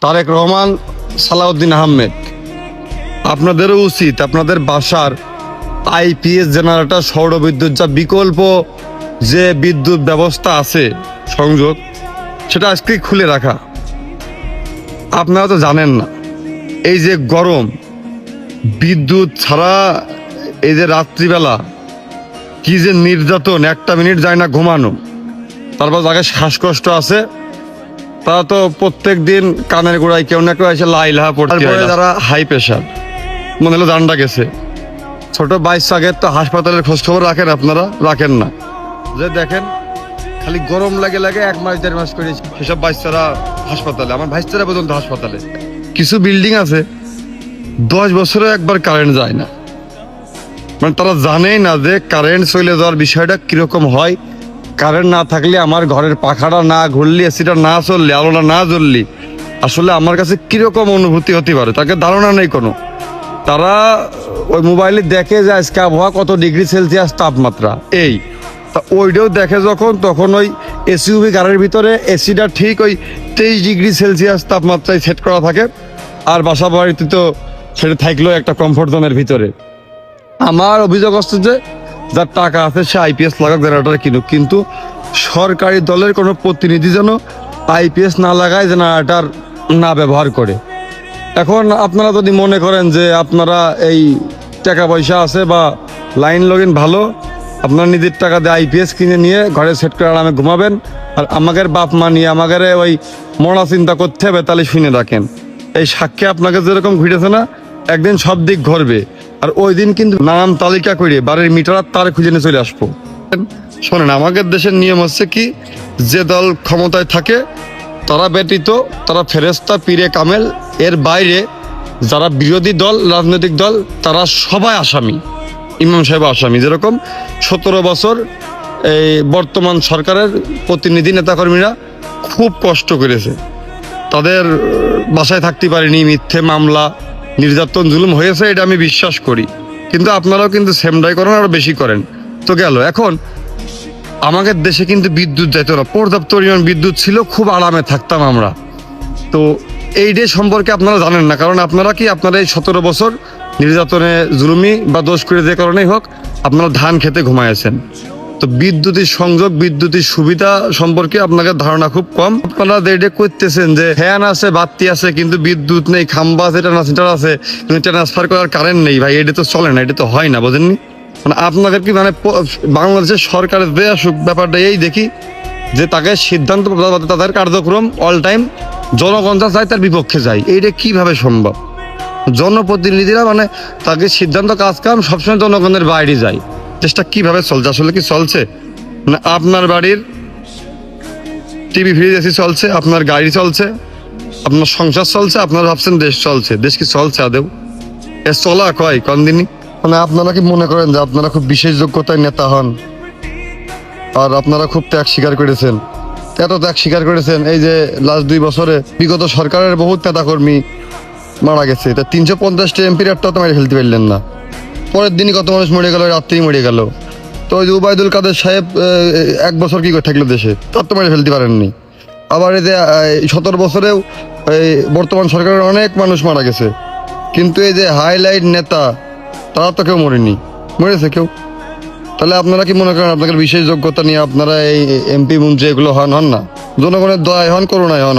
তারেক রহমান, সালাউদ্দিন আহমেদ, আপনাদেরও উচিত আপনাদের বাসার আইপিএস জেনারেটর, সৌরবিদ্যুৎ যা বিকল্প যে বিদ্যুৎ ব্যবস্থা আছে সংযোগ, সেটা আজকে খুলে রাখা। আপনারা তো জানেন না, এই যে গরম, বিদ্যুৎ ছাড়া এই যে রাত্রিবেলা কি যে নির্যাতন, একটা মিনিট যায় না ঘুমানো। তারপর যাকে শ্বাসকষ্ট আছে তারা তো প্রত্যেক দিন কানের গোড়ায় কেউ না কেউ এসে লাইলাহা পড়তে হয়। যারা হাই প্রেশার, মনে হলো জানটা গেছে, ছোট বাচ্চাদের তো হাসপাতালের খোঁজ খবর রাখেন আপনারা? রাখেন না। যে দেখেন খালি গরম লাগে 1 মাস 1.5 মাস করে সেসব বাচ্চারা হাসপাতালে, আমার ভাইস্তারা পর্যন্ত হাসপাতালে। কিছু বিল্ডিং আছে 10 বছরে একবার কারেন্ট যায় না, মানে তারা জানেই না যে কারেন্ট চলে যাওয়ার বিষয়টা কিরকম হয়। কারেন্ট না থাকলে আমার ঘরের পাখাটা না ঘুরলে, এসিটা না চললে, আলোটা না জ্বললে আসলে আমার কাছে কিরকম অনুভূতি হতে পারে তাকে ধারণা নেই কোনো। তারা ওই মোবাইলে দেখে যে আজকে আবহাওয়া কত ডিগ্রি সেলসিয়াস তাপমাত্রা, এই তা ওইটাও দেখে যখন, তখন ওই এসইউভি গাড়ির ভিতরে এসিটা ঠিক ওই 23 ডিগ্রি সেলসিয়াস তাপমাত্রায় সেট করা থাকে, আর বাসা বাড়িতে তো সেটা থাকলেও একটা কমফোর্ট জোনের ভিতরে। আমার অভিযোগ হচ্ছে যে যার টাকা আছে সে আইপিএস লাগাক, জেনারেটর কিনুক, কিন্তু সরকারি দলের কোনো প্রতিনিধি যেন আইপিএস না লাগায়, জেনারেটর না ব্যবহার করে। এখন আপনারা যদি মনে করেন যে আপনারা এই টাকা পয়সা আছে বা লাইন লগিন ভালো, আপনারা নিজের টাকা দিয়ে আইপিএস কিনে নিয়ে ঘরে সেট করে আরামে ঘুমাবেন, আর আমাদের বাপ মা নিয়ে আমাদের ওই মরা চিন্তা করতে হবে, তাহলে শুনে রাখেন এই সাক্ষী আপনাকে যেরকম ঘুরেছে না, একদিন সব দিক ঘুরবে। আর ওই দিন কিন্তু নাম তালিকা করে বাড়ির মিটার তার খুঁজে নিয়ে চলে আসবো। শোনেন, আমাদের দেশের নিয়ম হচ্ছে কি, যে দল ক্ষমতায় থাকে তারা ব্যতীত তারা ফেরেস্তা পীরে কামেল, এর বাইরে যারা বিরোধী দল, রাজনৈতিক দল, তারা সবাই আসামি। ইমাম সাহেব আসামি। যেরকম 17 বছর এই বর্তমান সরকারের প্রতিনিধি নেতাকর্মীরা খুব কষ্ট করেছে, তাদের বাসায় থাকতে পারেনি, মিথ্যে মামলা, নির্যাতন, জুলুম হয়েছে, এটা আমি বিশ্বাস করি। কিন্তু আপনারাও কিন্তু সেমটাই করেন, আরো বেশি করেন। তো গেল, এখন আমাদের দেশে কিন্তু বিদ্যুৎ যেত না, পর্যাপ্ত পরিমাণ বিদ্যুৎ ছিল, খুব আরামে থাকতাম আমরা। তো এই ডে সম্পর্কে আপনারা জানেন না, কারণ আপনারা কি, আপনারা এই 17 বছর নির্যাতনে, জুলুমি বা দোষ করে যে কারণেই হোক, আপনারা ধান খেতে ঘুমাইছেন। তো বিদ্যুতের সংযোগ, বিদ্যুতের সুবিধা সম্পর্কে আপনাদের ধারণা খুব কম। আপনারা এটা করতেছেন যে ফ্যান আছে, বাতি আছে, কিন্তু বিদ্যুৎ নেই, খাম্বা আছে, ট্রান্সমিটার আছে, কিন্তু ট্রান্সফার করার কারেন্ট নেই। ভাই এটা তো চলে না, এটা তো হয় না, বোঝেননি? মানে আপনাদের কি, মানে বাংলাদেশের সরকারের যে ব্যাপারটা এই দেখি যে তাকে সিদ্ধান্ত, তাদের কার্যক্রম অল টাইম জনগণ যা চায় তার বিপক্ষে যায়। এইটা কিভাবে সম্ভব? জনপ্রতিনিধিরা মানে তাকে সিদ্ধান্ত, কাজ কাম সবসময় জনগণের বাইরে যায়। দেশটা কিভাবে চলছে? আসলে কি চলছে? মানে আপনার বাড়ির টিভি, ফ্রিজ, এসি চলছে, আপনার গাড়ি চলছে, আপনার সংসার চলছে, আপনারা ভাবছেন দেশ চলছে। দেশ কি চলছে আদেও? এ চলা কয় কনদিনই? মানে আপনারা কি মনে করেন যে আপনারা খুব বিশেষ যোগ্যতায় নেতা হন, আর আপনারা খুব ত্যাগ স্বীকার করেছেন? এত ত্যাগ স্বীকার করেছেন, এই যে লাস্ট 2 বছরে বিগত সরকারের বহুত নেতাকর্মী মারা গেছে, তা 350টা এমপির একটা তো মেরে ফেলতে পারলেন না। পরের দিনই কত মানুষ মরে গেল, রাত্রেই মরে গেল। তো ওই যে উবায়দুল কাদের সাহেব 1 বছর কি করে থাকলো দেশে, তার তো মেরে ফেলতে পারেননি। আবার এই যে 17 বছরেও এই বর্তমান সরকারের অনেক মানুষ মারা গেছে, কিন্তু এই যে হাইলাইট নেতা তারা তো কেউ মরেনি। মরেছে কেউ? তাহলে আপনারা কি মনে করেন আপনাদের বিশেষ যোগ্যতা নিয়ে আপনারা এই এমপি মন্ত্রী এগুলো হন না? জনগণের দয়ায় হন, করুণায় হন।